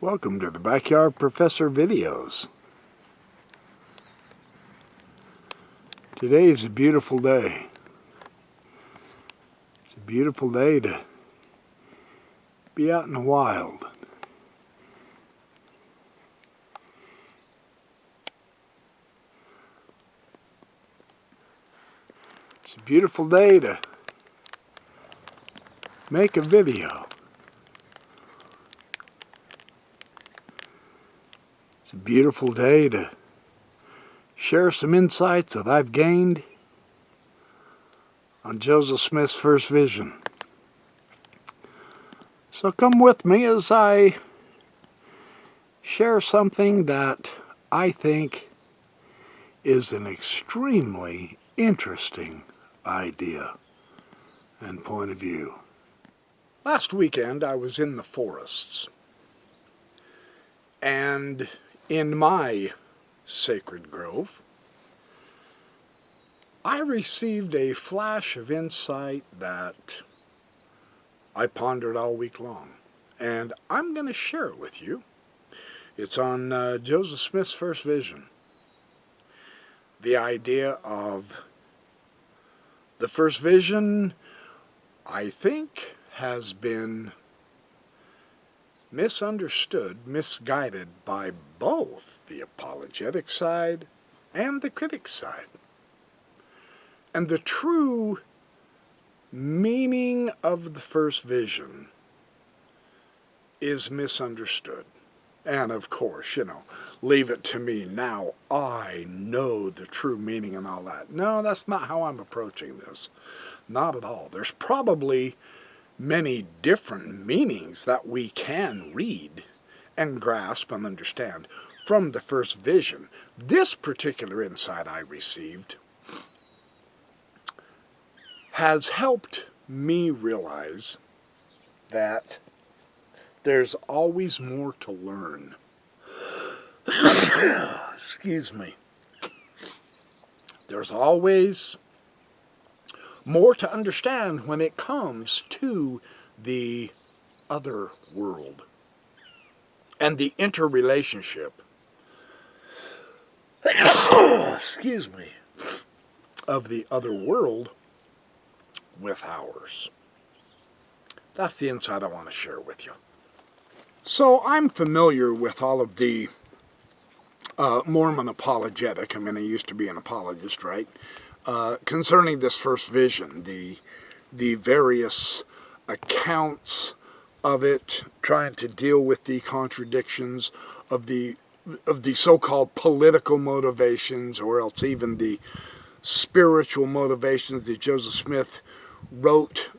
Welcome to the Backyard Professor videos. Today is a beautiful day. It's a beautiful day to be out in the wild. It's a beautiful day to make a video. It's a beautiful day to share some insights that I've gained on Joseph Smith's first vision. So come with me as I share something that I think is an extremely interesting idea and point of view. Last weekend I was in the forests, and in my sacred grove, I received a flash of insight that I pondered all week long, and I'm going to share it with you. It's on Joseph Smith's first vision. The idea of the first vision, I think, has been misunderstood, misguided by both the apologetic side and the critic side. And the true meaning of the first vision is misunderstood. And of course, leave it to me now. I know the true meaning and all that. No, that's not how I'm approaching this. Not at all. There's probably many different meanings that we can read and grasp and understand from the first vision. This particular insight I received has helped me realize that there's always more to learn. Excuse me. There's always more to understand when it comes to the other world and the interrelationship, excuse me, of the other world with ours. That's the insight I want to share with you. So I'm familiar with all of the Mormon apologetic. I used to be an apologist, right? Concerning this first vision, the various accounts of it, trying to deal with the contradictions of the so-called political motivations, or else even the spiritual motivations that Joseph Smith wrote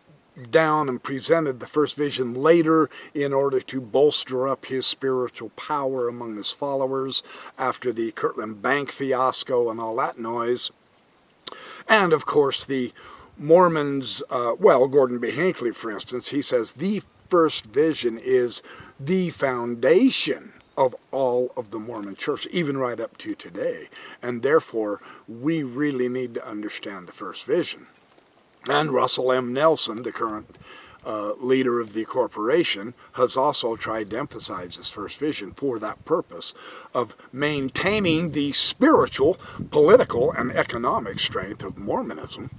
down and presented the first vision later in order to bolster up his spiritual power among his followers after the Kirtland Bank fiasco and all that noise. And of course the Mormons, Gordon B. Hinckley, for instance, he says the first vision is the foundation of all of the Mormon church, even right up to today. And therefore, we really need to understand the first vision. And Russell M. Nelson, the current leader of the corporation, has also tried to emphasize this first vision for that purpose of maintaining the spiritual, political, and economic strength of Mormonism.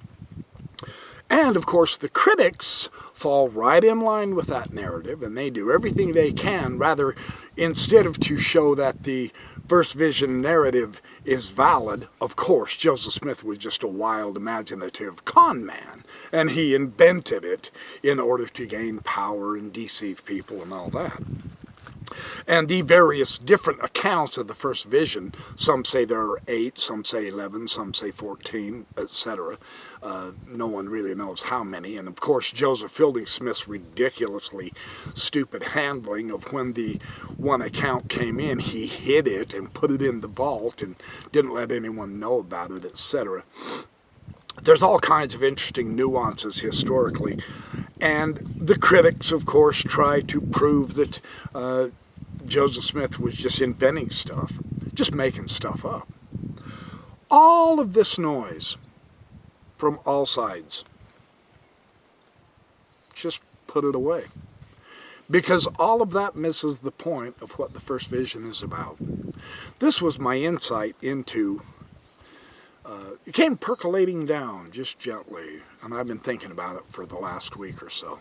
And of course the critics fall right in line with that narrative, and they do everything they can, rather, instead of to show that the first vision narrative is valid. Of course, Joseph Smith was just a wild, imaginative con man, and he invented it in order to gain power and deceive people and all that. And the various different accounts of the first vision, some say there are 8, some say 11, some say 14, etc. No one really knows how many. And of course, Joseph Fielding Smith's ridiculously stupid handling of when the one account came in, he hid it and put it in the vault and didn't let anyone know about it, etc. There's all kinds of interesting nuances historically. And the critics, of course, try to prove that Joseph Smith was just inventing stuff, just making stuff up. All of this noise from all sides, just put it away. because all of that misses the point of what the first vision is about. This was my insight into, it came percolating down just gently, and I've been thinking about it for the last week or so.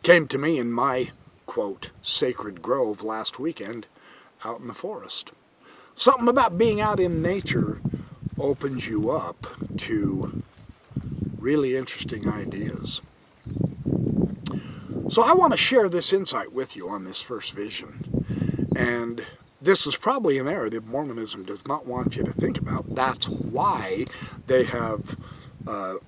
Came to me in my, quote, sacred grove last weekend out in the forest. Something about being out in nature opens you up to really interesting ideas. So I want to share this insight with you on this first vision. And this is probably a narrative Mormonism does not want you to think about. That's why they have,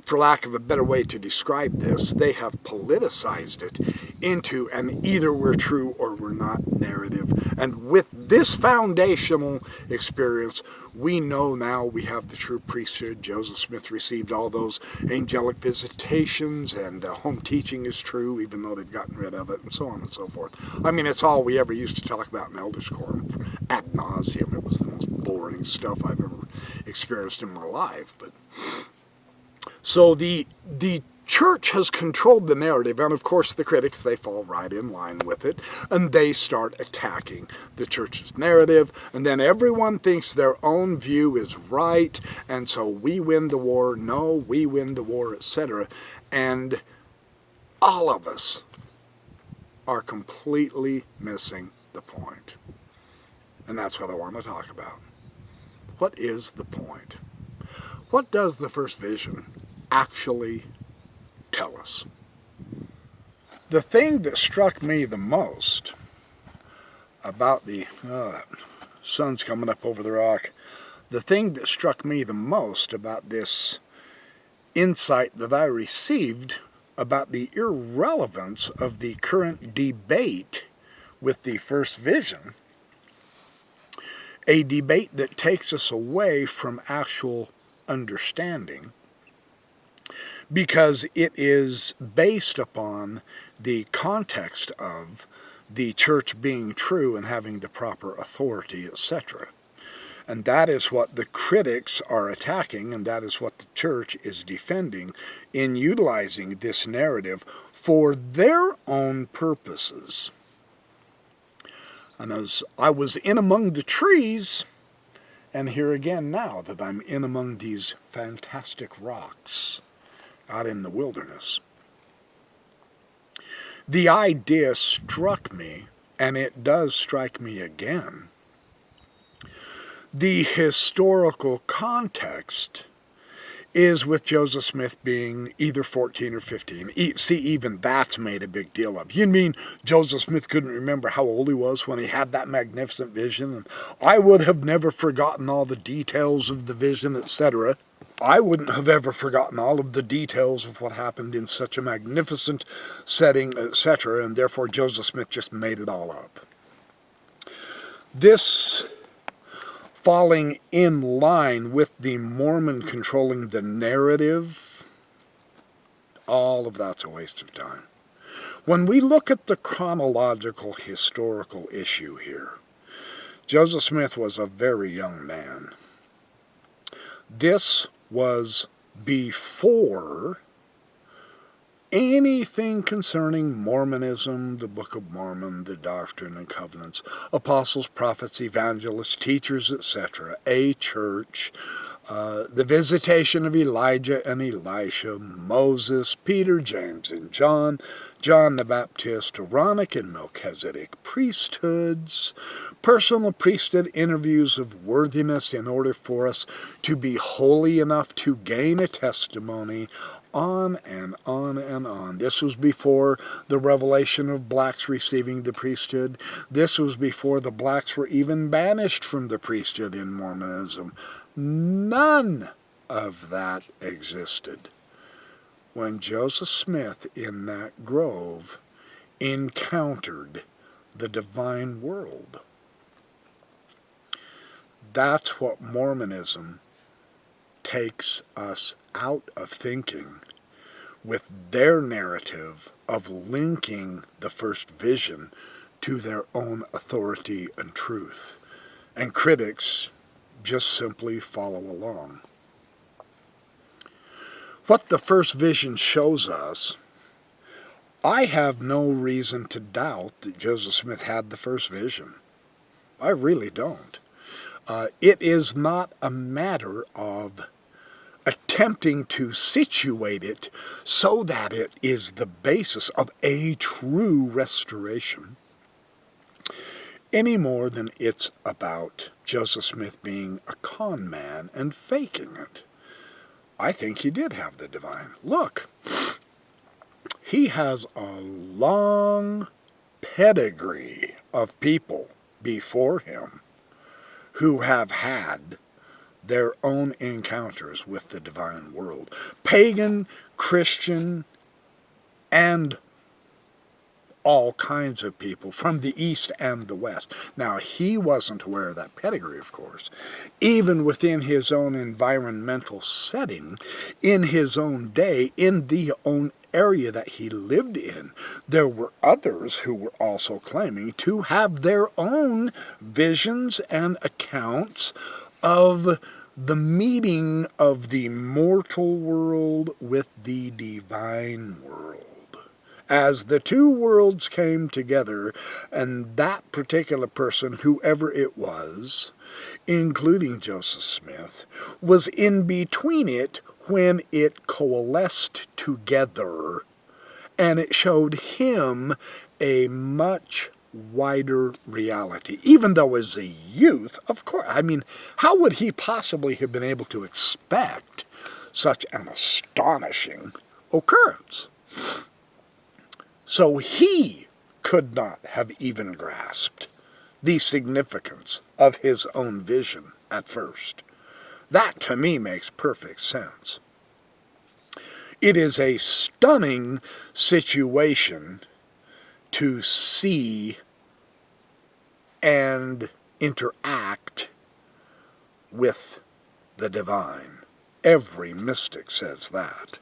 for lack of a better way to describe this, they have politicized it into an either we're true or we're not narrative. And with this foundational experience, we know now we have the true priesthood. Joseph Smith received all those angelic visitations, and home teaching is true, even though they've gotten rid of it, and so on and so forth. I mean, it's all we ever used to talk about in Elders Quorum ad nauseum. It was the most boring stuff I've ever experienced in my life. But so the church has controlled the narrative, and of course the critics, they fall right in line with it, and they start attacking the church's narrative, and then everyone thinks their own view is right, and so we win the war, no, we win the war, etc. And all of us are completely missing the point. And that's what I want to talk about. What is the point? What does the first vision actually tell us? The thing that struck me the most about the sun's coming up over the rock. The thing that struck me the most about this insight that I received about the irrelevance of the current debate with the first vision, a debate that takes us away from actual understanding, because it is based upon the context of the church being true and having the proper authority, etc. And that is what the critics are attacking, and that is what the church is defending in utilizing this narrative for their own purposes. And as I was in among the trees, and here again now that I'm in among these fantastic rocks out in the wilderness, the idea struck me, and it does strike me again. The historical context is with Joseph Smith being either 14 or 15. See, even that's made a big deal of. You mean Joseph Smith couldn't remember how old he was when he had that magnificent vision? And I would have never forgotten all the details of the vision, etc. I wouldn't have ever forgotten all of the details of what happened in such a magnificent setting, etc., and therefore Joseph Smith just made it all up. This falling in line with the Mormon controlling the narrative, all of that's a waste of time. When we look at the chronological historical issue here, Joseph Smith was a very young man. This was before anything concerning Mormonism, the Book of Mormon, the Doctrine and Covenants, apostles, prophets, evangelists, teachers, etc., a church, the visitation of Elijah and Elisha, Moses, Peter, James, and John, John the Baptist, Aaronic and Melchizedek priesthoods, personal priesthood interviews of worthiness in order for us to be holy enough to gain a testimony, on and on and on. This was before the revelation of blacks receiving the priesthood. This was before the blacks were even banished from the priesthood in Mormonism. None of that existed when Joseph Smith in that grove encountered the divine world. That's what Mormonism takes us out of thinking with their narrative of linking the first vision to their own authority and truth. And critics just simply follow along. What the first vision shows us I have no reason to doubt that Joseph Smith had the first vision. I really don't. It is not a matter of attempting to situate it so that it is the basis of a true restoration, any more than it's about Joseph Smith being a con man and faking it. I think he did have the divine. Look, he has a long pedigree of people before him who have had their own encounters with the divine world. Pagan, Christian, and all kinds of people from the East and the West. Now, he wasn't aware of that pedigree, of course. Even within his own environmental setting, in his own day, in the own area that he lived in, there were others who were also claiming to have their own visions and accounts of the meeting of the mortal world with the divine world. As the two worlds came together, and that particular person, whoever it was, including Joseph Smith, was in between it when it coalesced together, and it showed him a much wider reality. Even though as a youth, of course, I mean, how would he possibly have been able to expect such an astonishing occurrence? So he could not have even grasped the significance of his own vision at first. That, to me, makes perfect sense. It is a stunning situation to see and interact with the divine. Every mystic says that.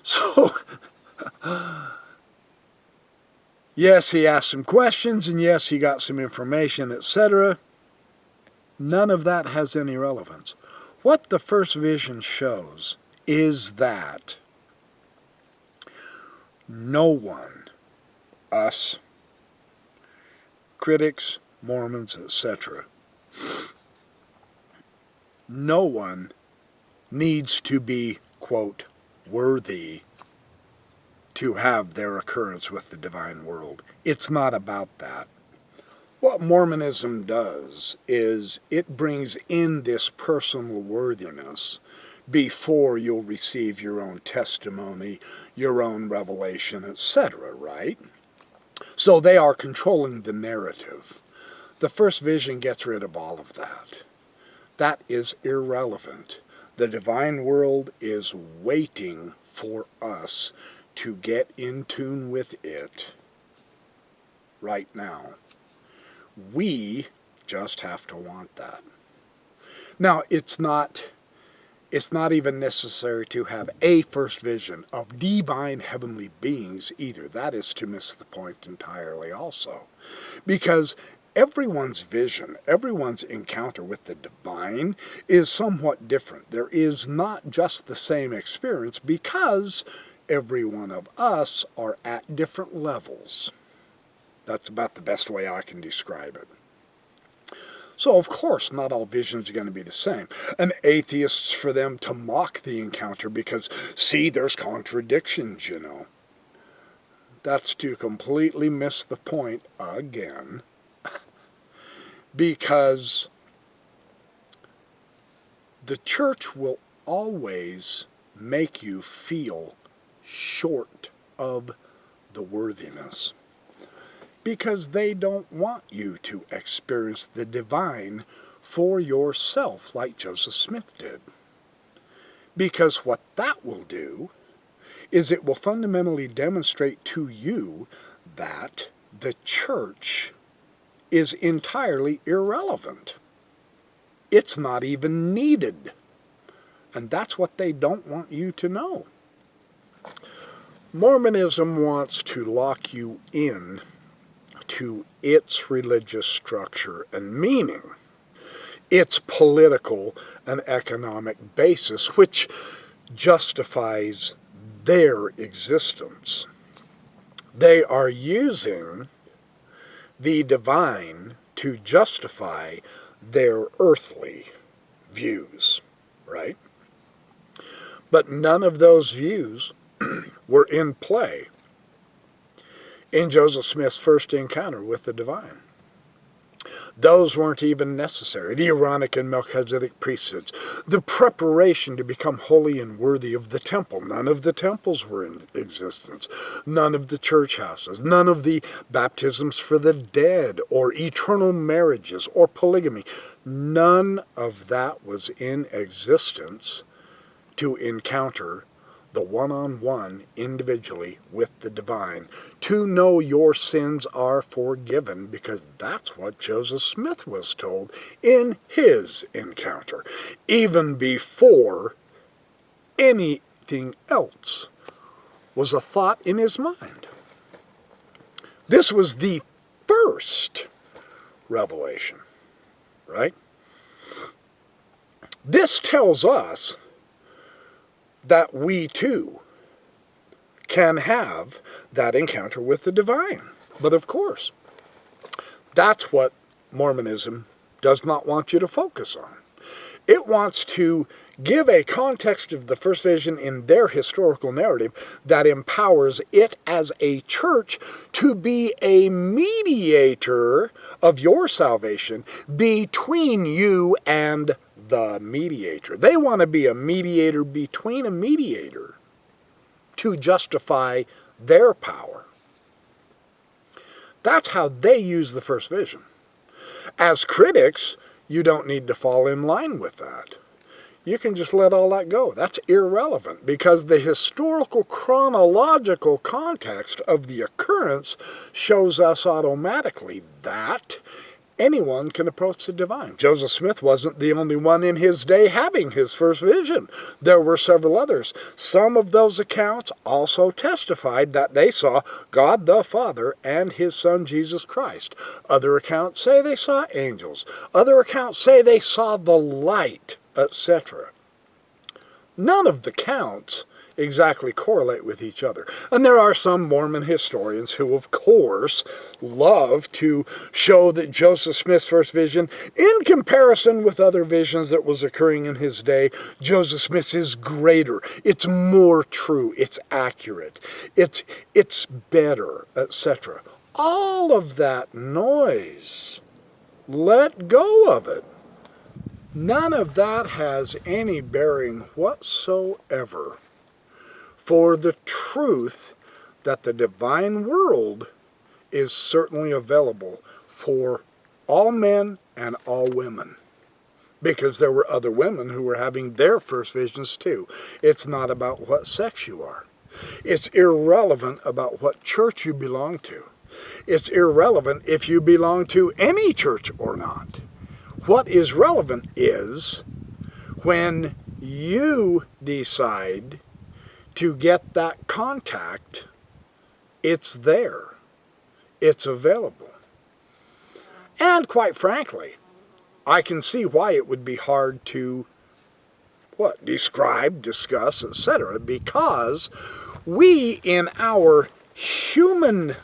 So, yes, he asked some questions, and yes, he got some information, etc. None of that has any relevance. What the first vision shows is that no one, us, critics, Mormons, etc., no one needs to be, quote, worthy to have their occurrence with the divine world. It's not about that. What Mormonism does is it brings in this personal worthiness before you'll receive your own testimony, your own revelation, etc., right? So they are controlling the narrative. The first vision gets rid of all of that. That is irrelevant. The divine world is waiting for us to get in tune with it right now. We just have to want that. Now, it's not even necessary to have a first vision of divine heavenly beings either. That is to miss the point entirely also. Because everyone's vision, everyone's encounter with the divine is somewhat different. There is not just the same experience because every one of us are at different levels. That's about the best way I can describe it. So, of course, not all visions are going to be the same. And atheists, for them to mock the encounter because, see, there's contradictions, you know. That's to completely miss the point again. Because the church will always make you feel short of the worthiness. Because they don't want you to experience the divine for yourself like Joseph Smith did. Because what that will do is it will fundamentally demonstrate to you that the church is entirely irrelevant. It's not even needed. And that's what they don't want you to know. Mormonism wants to lock you in to its religious structure and meaning, its political and economic basis, which justifies their existence. They are using the divine to justify their earthly views, right? But none of those views were in play in Joseph Smith's first encounter with the divine. Those weren't even necessary. The Aaronic and Melchizedek priesthoods, the preparation to become holy and worthy of the temple. None of the temples were in existence. None of the church houses. None of the baptisms for the dead or eternal marriages or polygamy. None of that was in existence to encounter the one-on-one individually with the divine, to know your sins are forgiven, because that's what Joseph Smith was told in his encounter, even before anything else was a thought in his mind. This was the first revelation, right? This tells us that we too can have that encounter with the divine. But of course, that's what Mormonism does not want you to focus on. It wants to give a context of the first vision in their historical narrative that empowers it as a church to be a mediator of your salvation between you and the mediator. They want to be a mediator between a mediator to justify their power. That's how they use the first vision. As critics, you don't need to fall in line with that. You can just let all that go. That's irrelevant, because the historical chronological context of the occurrence shows us automatically that anyone can approach the divine. Joseph Smith wasn't the only one in his day having his first vision. There were several others. Some of those accounts also testified that they saw God the Father and his Son Jesus Christ. Other accounts say they saw angels. Other accounts say they saw the light, etc. None of the counts exactly correlate with each other. And there are some Mormon historians who, of course, love to show that Joseph Smith's first vision, in comparison with other visions that was occurring in his day, Joseph Smith's is greater, it's more true, it's accurate, it's better, etc. All of that noise, let go of it. None of that has any bearing whatsoever for the truth that the divine world is certainly available for all men and all women. Because there were other women who were having their first visions too. It's not about what sex you are. It's irrelevant about what church you belong to. It's irrelevant if you belong to any church or not. What is relevant is when you decide to get that contact, it's there. It's available. And quite frankly, I can see why it would be hard to, describe, discuss, etc. Because we, in our human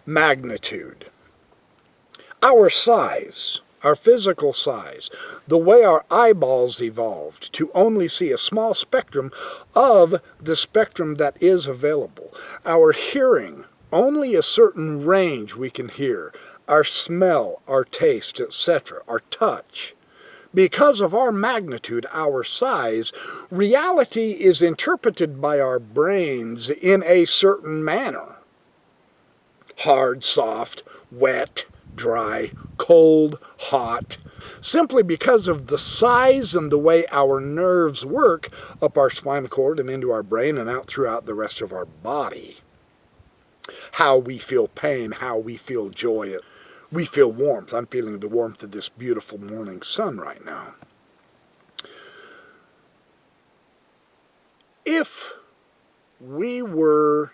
magnitude, our size, our physical size, the way our eyeballs evolved to only see a small spectrum of the spectrum that is available, our hearing, only a certain range we can hear, our smell, our taste, etc., our touch. Because of our magnitude, our size, reality is interpreted by our brains in a certain manner. Hard, soft, wet, dry, cold, hot, simply because of the size and the way our nerves work up our spinal cord and into our brain and out throughout the rest of our body. How we feel pain, how we feel joy, we feel warmth. I'm feeling the warmth of this beautiful morning sun right now. If we were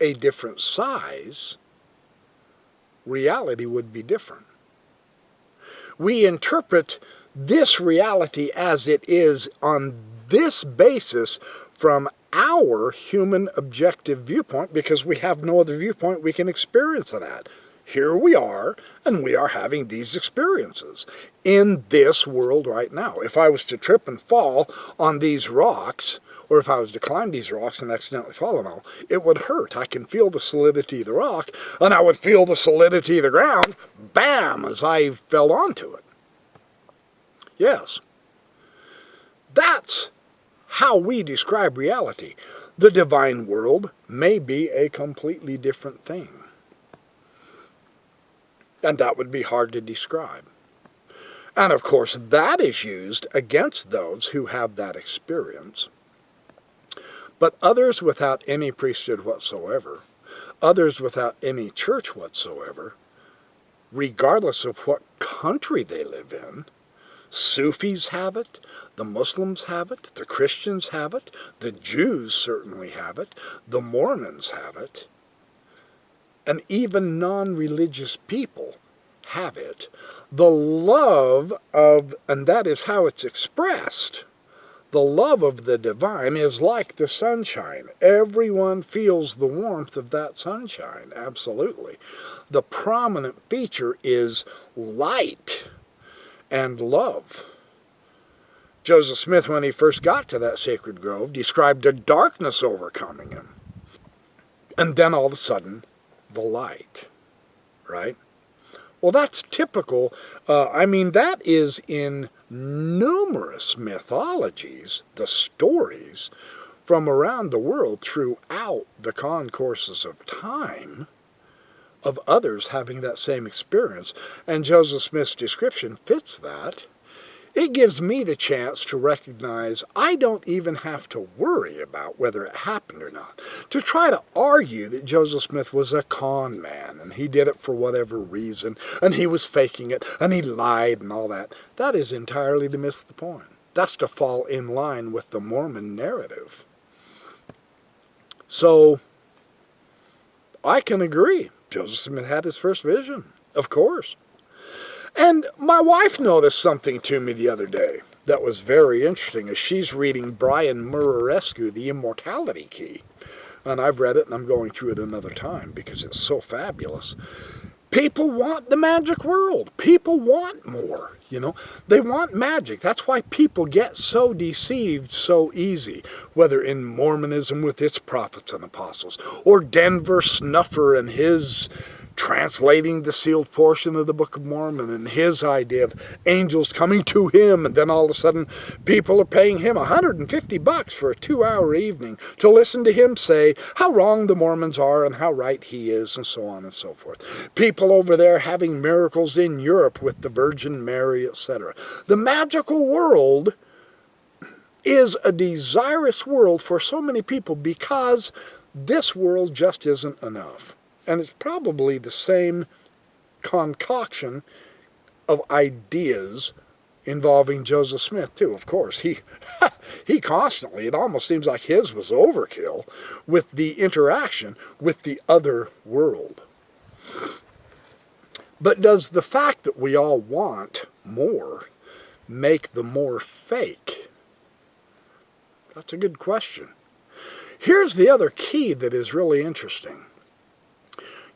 a different size, reality would be different. We interpret this reality as it is on this basis from our human objective viewpoint, because we have no other viewpoint we can experience it at. Here we are, and we are having these experiences in this world right now. If I was to trip and fall on these rocks, or if I was to climb these rocks and accidentally fall on all, it would hurt. I can feel the solidity of the rock, and I would feel the solidity of the ground, bam, as I fell onto it. Yes. That's how we describe reality. The divine world may be a completely different thing. And that would be hard to describe. And of course, that is used against those who have that experience. But others without any priesthood whatsoever, others without any church whatsoever, regardless of what country they live in, Sufis have it, the Muslims have it, the Christians have it, the Jews certainly have it, the Mormons have it, and even non-religious people have it. The love of, and that is how it's expressed, the love of the divine is like the sunshine. Everyone feels the warmth of that sunshine, absolutely. The prominent feature is light and love. Joseph Smith, when he first got to that sacred grove, described a darkness overcoming him. And then all of a sudden, the light, right? Well, that's typical. That is in numerous mythologies, the stories from around the world throughout the concourses of time of others having that same experience. And Joseph Smith's description fits that. It gives me the chance to recognize I don't even have to worry about whether it happened or not. To try to argue that Joseph Smith was a con man and he did it for whatever reason and he was faking it and he lied and all that, that is entirely to miss the point. That's to fall in line with the Mormon narrative. So, I can agree. Joseph Smith had his first vision, of course. And my wife noticed something to me the other day that was very interesting as she's reading Brian Muraresku, The Immortality Key. And I've read it and I'm going through it another time because it's so fabulous. People want the magic world. People want more, They want magic. That's why people get so deceived so easy, whether in Mormonism with its prophets and apostles, or Denver Snuffer and his translating the sealed portion of the Book of Mormon and his idea of angels coming to him, and then all of a sudden people are paying him $150 for a 2-hour evening to listen to him say how wrong the Mormons are and how right he is, and so on and so forth. People over there having miracles in Europe with the Virgin Mary, etc. The magical world is a desirous world for so many people because this world just isn't enough. And it's probably the same concoction of ideas involving Joseph Smith, too. Of course, he constantly, it almost seems like his was overkill with the interaction with the other world. But does the fact that we all want more make the more fake? That's a good question. Here's the other key that is really interesting.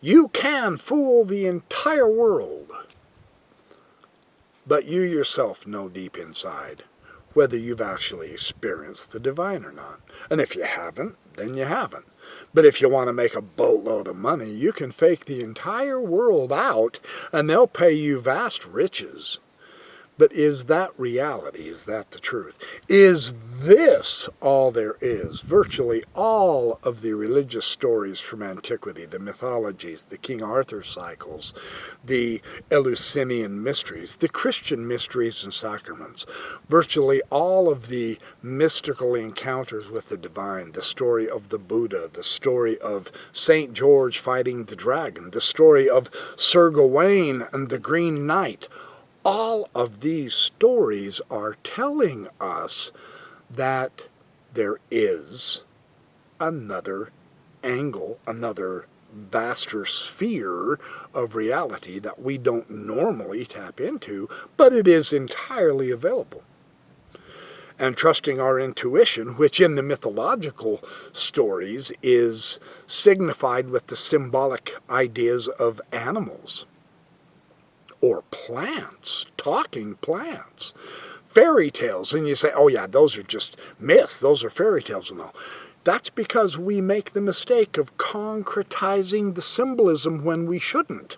You can fool the entire world, but you yourself know deep inside whether you've actually experienced the divine or not. And if you haven't, then you haven't. But if you want to make a boatload of money, you can fake the entire world out and they'll pay you vast riches. But is that reality? Is that the truth? Is this all there is? Virtually all of the religious stories from antiquity, the mythologies, the King Arthur cycles, the Eleusinian mysteries, the Christian mysteries and sacraments, virtually all of the mystical encounters with the divine, the story of the Buddha, the story of St. George fighting the dragon, the story of Sir Gawain and the Green Knight, all of these stories are telling us that there is another angle, another vaster sphere of reality that we don't normally tap into, but it is entirely available. and trusting our intuition, which in the mythological stories is signified with the symbolic ideas of animals or plants, talking plants, fairy tales. And you say, oh yeah, those are just myths, those are fairy tales. No, that's because we make the mistake of concretizing the symbolism when we shouldn't.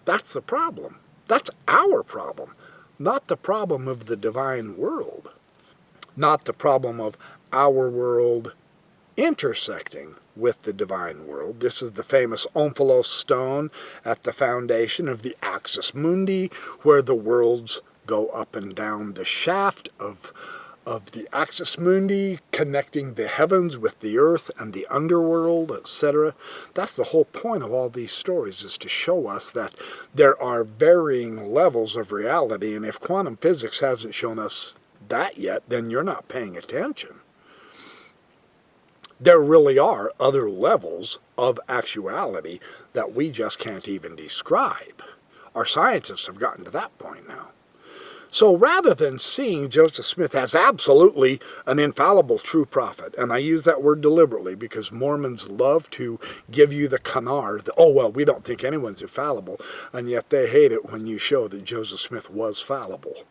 That's the problem. That's our problem, not the problem of the divine world, not the problem of our world intersecting with the divine world. This is the famous omphalos stone at the foundation of the axis mundi, where the worlds go up and down the shaft of the axis mundi, connecting the heavens with the earth and the underworld, etc. That's the whole point of all these stories, is to show us that there are varying levels of reality, and if quantum physics hasn't shown us that yet, then you're not paying attention. There really are other levels of actuality that we just can't even describe. Our scientists have gotten to that point now. So rather than seeing Joseph Smith as absolutely an infallible true prophet, and I use that word deliberately because Mormons love to give you the canard, oh well, we don't think anyone's infallible, and yet they hate it when you show that Joseph Smith was fallible.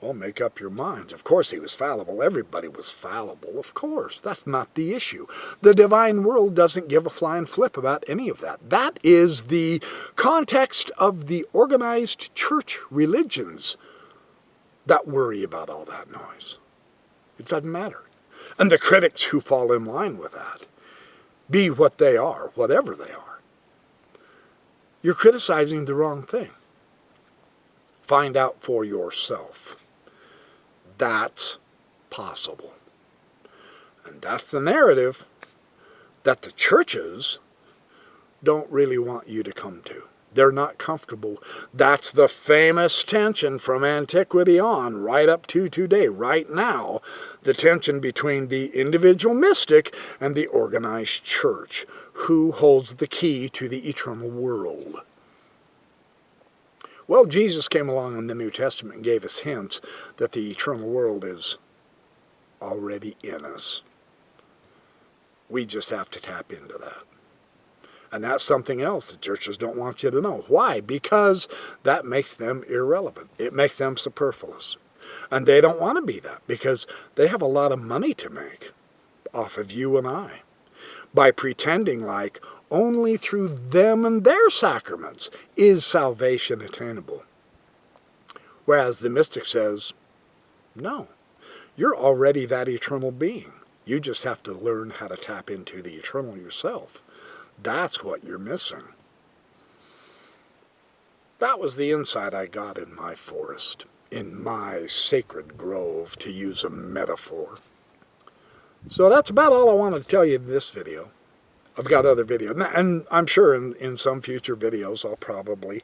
Well, make up your minds. Of course he was fallible. Everybody was fallible. Of course. That's not the issue. The divine world doesn't give a flying flip about any of that. That is the context of the organized church religions that worry about all that noise. It doesn't matter. And the critics who fall in line with that, be what they are, whatever they are, you're criticizing the wrong thing. Find out for yourself. That's possible. And that's the narrative that the churches don't really want you to come to. They're not comfortable. That's the famous tension from antiquity on, right up to today, right now, the tension between the individual mystic and the organized church. Who holds the key to the eternal world? Well, Jesus came along in the New Testament and gave us hints that the eternal world is already in us. We just have to tap into that. And that's something else the churches don't want you to know. Why? Because that makes them irrelevant. It makes them superfluous. And they don't want to be that because they have a lot of money to make off of you and I by pretending like only through them and their sacraments is salvation attainable. Whereas the mystic says, no, you're already that eternal being. You just have to learn how to tap into the eternal yourself. That's what you're missing. That was the insight I got in my forest, in my sacred grove, to use a metaphor. So that's about all I wanted to tell you in this video. I've got other videos, and I'm sure in some future videos I'll probably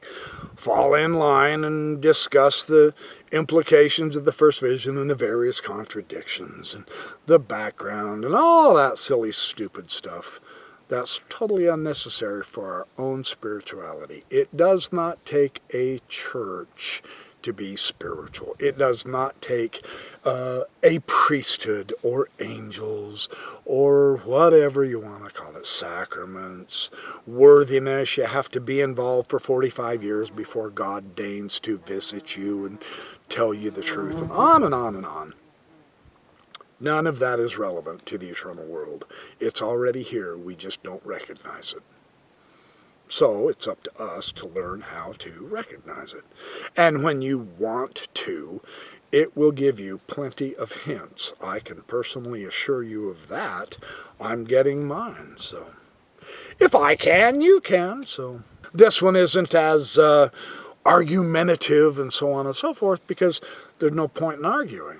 fall in line and discuss the implications of the first vision and the various contradictions and the background and all that silly, stupid stuff. That's totally unnecessary for our own spirituality. It does not take a church to be spiritual. It does not take a priesthood or angels or whatever you want to call it, sacraments, worthiness. You have to be involved for 45 years before God deigns to visit you and tell you the truth, and on and on and on. None of that is relevant to the eternal world. It's already here. We just don't recognize it. So it's up to us to learn how to recognize it. And when you want to, it will give you plenty of hints. I can personally assure you of that. I'm getting mine. So if I can, you can. So this one isn't as argumentative and so on and so forth because there's no point in arguing.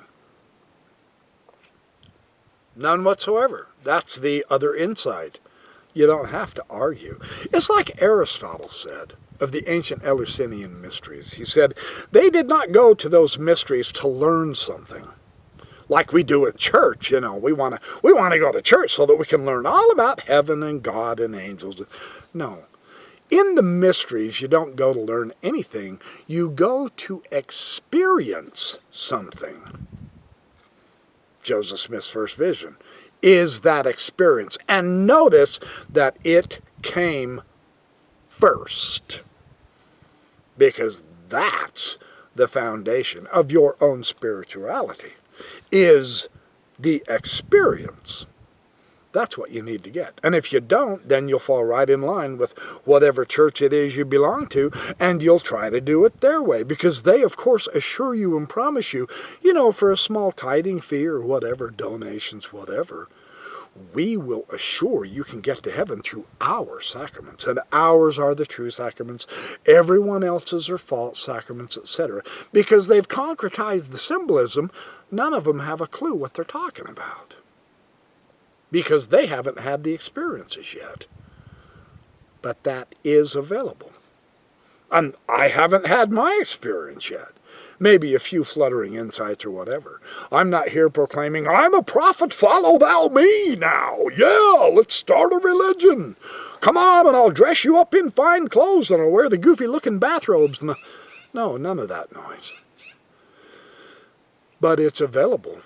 None whatsoever. That's the other insight. You don't have to argue. It's like Aristotle said of the ancient Eleusinian mysteries. He said, they did not go to those mysteries to learn something. Like we do at church, you know. We want to go to church so that we can learn all about heaven and God and angels. No. In the mysteries, you don't go to learn anything. You go to experience something. Joseph Smith's first vision, is that experience. And notice that it came first, because that's the foundation of your own spirituality, is the experience. That's what you need to get. And if you don't, then you'll fall right in line with whatever church it is you belong to, and you'll try to do it their way, because they, of course, assure you and promise you, for a small tithing fee or whatever, donations, whatever, we will assure you can get to heaven through our sacraments. And ours are the true sacraments. Everyone else's are false sacraments, etc. Because they've concretized the symbolism, none of them have a clue what they're talking about, because they haven't had the experiences yet. But that is available. And I haven't had my experience yet. Maybe a few fluttering insights or whatever. I'm not here proclaiming, I'm a prophet, follow thou me now. Yeah, let's start a religion. Come on, and I'll dress you up in fine clothes, and I'll wear the goofy-looking bathrobes. And no, none of that noise. But it's available.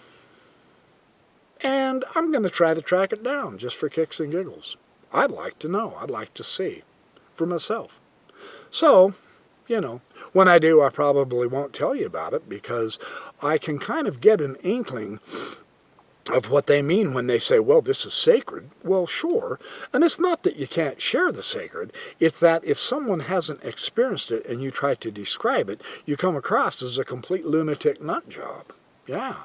And I'm going to try to track it down just for kicks and giggles. I'd like to know. I'd like to see for myself. So, when I do, I probably won't tell you about it, because I can kind of get an inkling of what they mean when they say, well, this is sacred. Well, sure. And it's not that you can't share the sacred. It's that if someone hasn't experienced it and you try to describe it, you come across as a complete lunatic nut job. Yeah.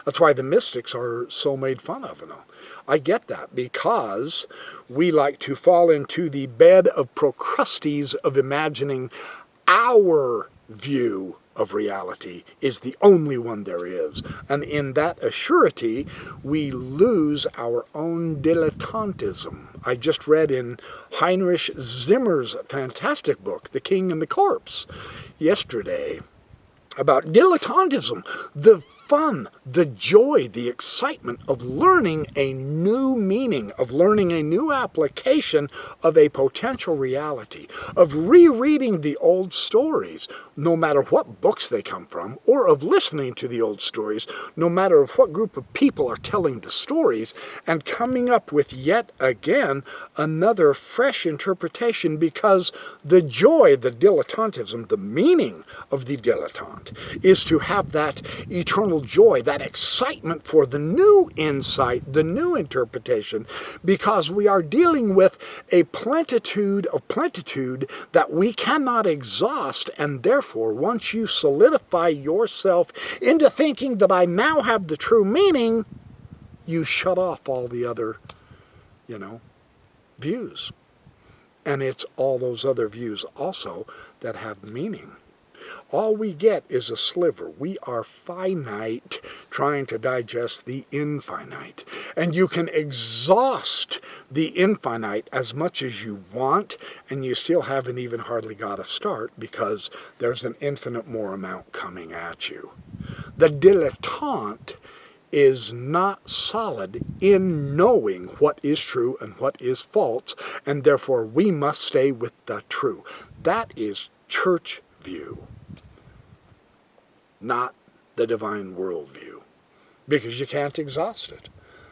That's why the mystics are so made fun of. I get that, because we like to fall into the bed of Procrustes of imagining our view of reality is the only one there is. And in that assurity, we lose our own dilettantism. I just read in Heinrich Zimmer's fantastic book, The King and the Corpse, yesterday, about dilettantism, the fun, the joy, the excitement of learning a new meaning, of learning a new application of a potential reality, of rereading the old stories, no matter what books they come from, or of listening to the old stories, no matter of what group of people are telling the stories, and coming up with yet again another fresh interpretation, because the joy, the dilettantism, the meaning of the dilettante is to have that eternal joy, that excitement for the new insight, the new interpretation, because we are dealing with a plenitude of plenitude that we cannot exhaust, and therefore once you solidify yourself into thinking that I now have the true meaning, you shut off all the other, views. And it's all those other views also that have meaning. All we get is a sliver. We are finite trying to digest the infinite. And you can exhaust the infinite as much as you want, and you still haven't even hardly got a start, because there's an infinite more amount coming at you. The dilettante is not solid in knowing what is true and what is false, and therefore we must stay with the true. That is church view, not the divine worldview, because you can't exhaust it.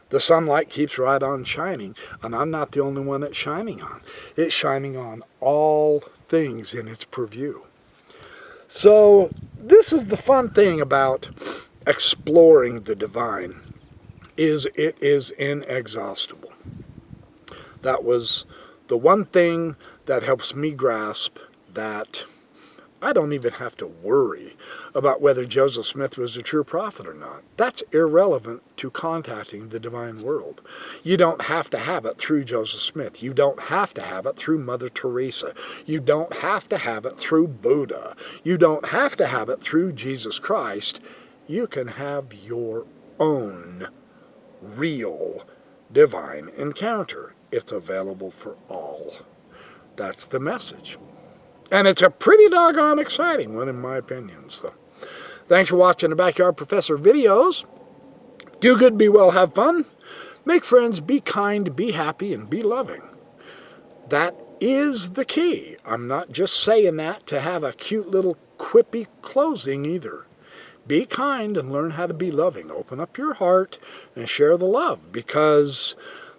The sunlight keeps right on shining, and I'm not the only one it's shining on. It's shining on all things in its purview. So this is the fun thing about exploring the divine, is it is inexhaustible. That was the one thing that helps me grasp that I don't even have to worry about whether Joseph Smith was a true prophet or not. That's irrelevant to contacting the divine world. You don't have to have it through Joseph Smith. You don't have to have it through Mother Teresa. You don't have to have it through Buddha. You don't have to have it through Jesus Christ. You can have your own real divine encounter. It's available for all. That's the message. And it's a pretty doggone exciting one, in my opinion. So, thanks for watching the Backyard Professor videos. Do good, be well, have fun. Make friends, be kind, be happy, and be loving. That is the key. I'm not just saying that to have a cute little quippy closing either. Be kind and learn how to be loving. Open up your heart and share the love, because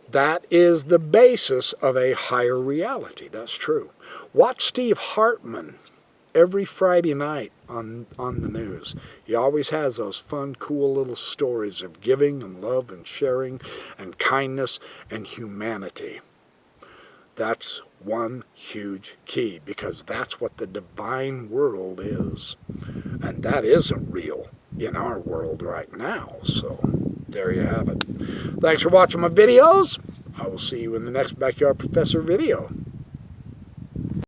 that is the basis of a higher reality. That's true. Watch Steve Hartman every Friday night on the news. He always has those fun, cool little stories of giving and love and sharing and kindness and humanity. That's one huge key, because that's what the divine world is. And that isn't real in our world right now. So there you have it. Thanks for watching my videos. I will see you in the next Backyard Professor video.